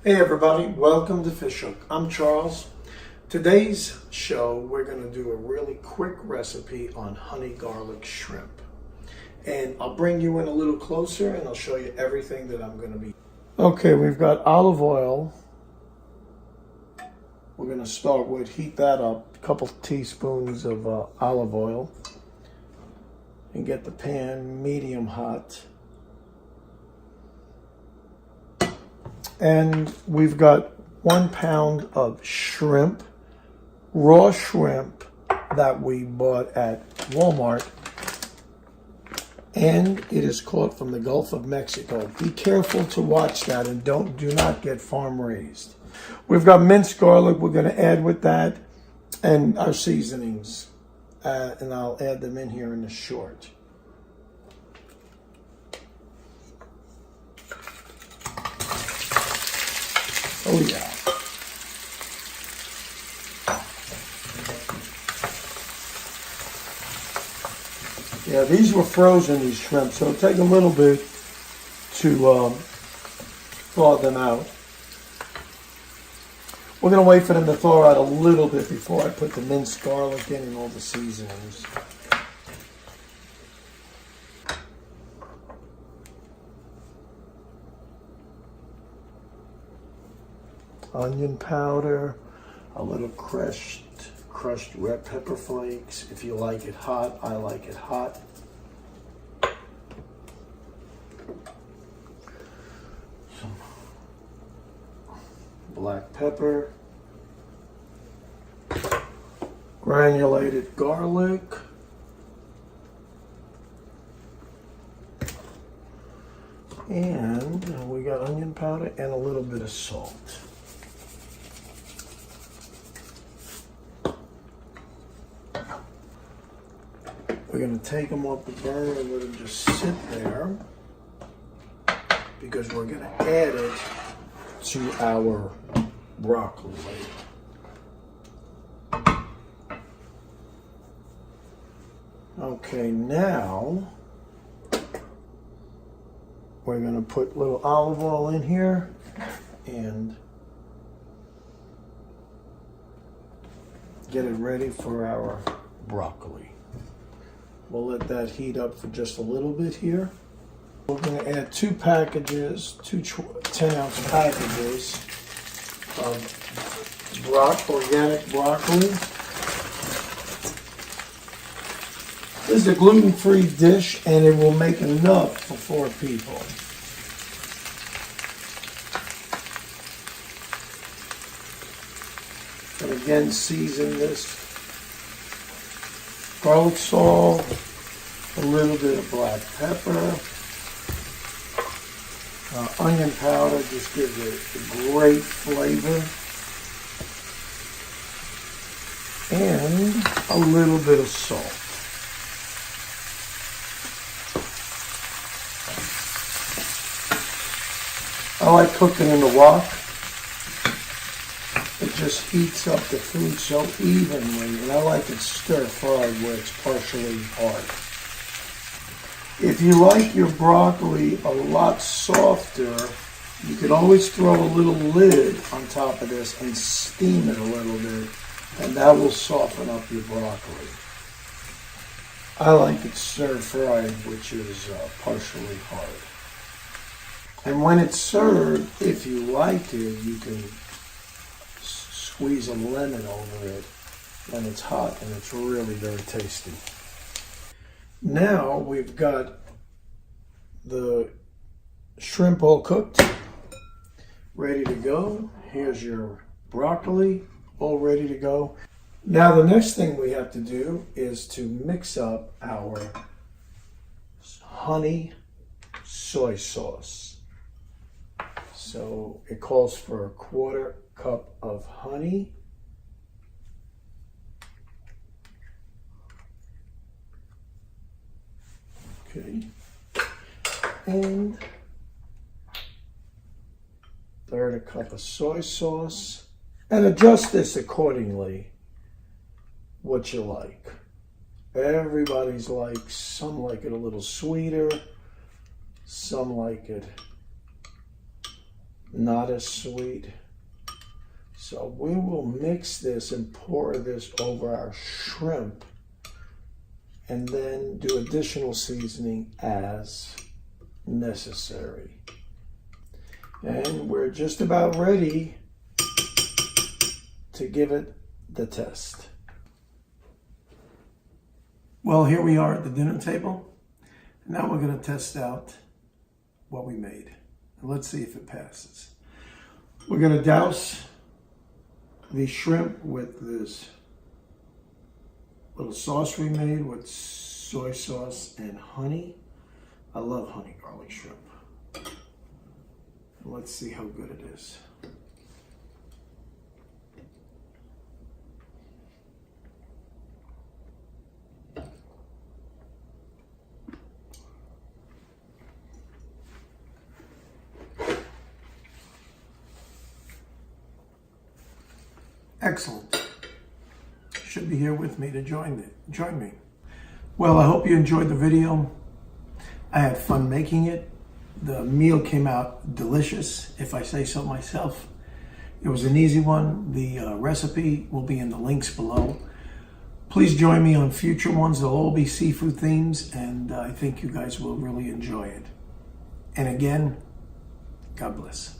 Hey everybody, welcome to Fish Hook. I'm Charles. Today's show, we're going to do a really quick recipe on honey garlic shrimp. And I'll bring you in a little closer and I'll show you everything that I'm going to be. Okay, we've got olive oil. We're going to start with, heat that up, a couple teaspoons of olive oil. And get the pan medium hot. And we've got 1 pound of shrimp, raw shrimp that we bought at Walmart. And it is caught from the Gulf of Mexico. Be careful to watch that and do not get farm raised. We've got minced garlic we're going to add with that and our seasonings. And I'll add them in here in the short. Oh yeah. Yeah, these were frozen, these shrimp, so it'll take a little bit to thaw them out. We're going to wait for them to thaw out a little bit before I put the minced garlic in and all the seasonings. Onion powder, a little crushed red pepper flakes. If you like it hot, I like it hot. Some black pepper, granulated garlic, and we got onion powder and a little bit of salt. We're going to take them off the burner and let them just sit there because we're going to add it to our broccoli. Okay, now we're going to put a little olive oil in here and get it ready for our broccoli. We'll let that heat up for just a little bit here. We're going to add 2 packages, 2 10-ounce packages of organic broccoli. This is a gluten-free dish and it will make enough for 4 people. And again, season this. Garlic salt, a little bit of black pepper, onion powder just gives it a great flavor, and a little bit of salt. I like cooking in the wok. It just heats up the food so evenly, and I like it stir-fried where it's partially hard. If you like your broccoli a lot softer, you can always throw a little lid on top of this and steam it a little bit, and that will soften up your broccoli. I like it stir-fried, which is partially hard. And when it's served, if you like it, you can squeeze a lemon over it when it's hot, and it's really very tasty. Now we've got the shrimp all cooked, ready to go. Here's your broccoli, all ready to go. Now the next thing we have to do is to mix up our honey soy sauce. So it calls for a 1/4 cup of honey, okay, and 1/3 cup of soy sauce, and adjust this accordingly, what you like. Everybody's like, some like it a little sweeter, some like it not as sweet. So we will mix this and pour this over our shrimp and then do additional seasoning as necessary. And we're just about ready to give it the test. Well, here we are at the dinner table. Now we're going to test out what we made. And let's see if it passes. We're going to douse the shrimp with this little sauce we made with soy sauce and honey. I love honey garlic shrimp. Let's see how good it is. Excellent. Should be here with me to join me. Well, I hope you enjoyed the video. I had fun making it. The meal came out delicious, if I say so myself. It was an easy one. The recipe will be in the links below. Please join me on future ones. They'll all be seafood themes, and I think you guys will really enjoy it. And again, God bless.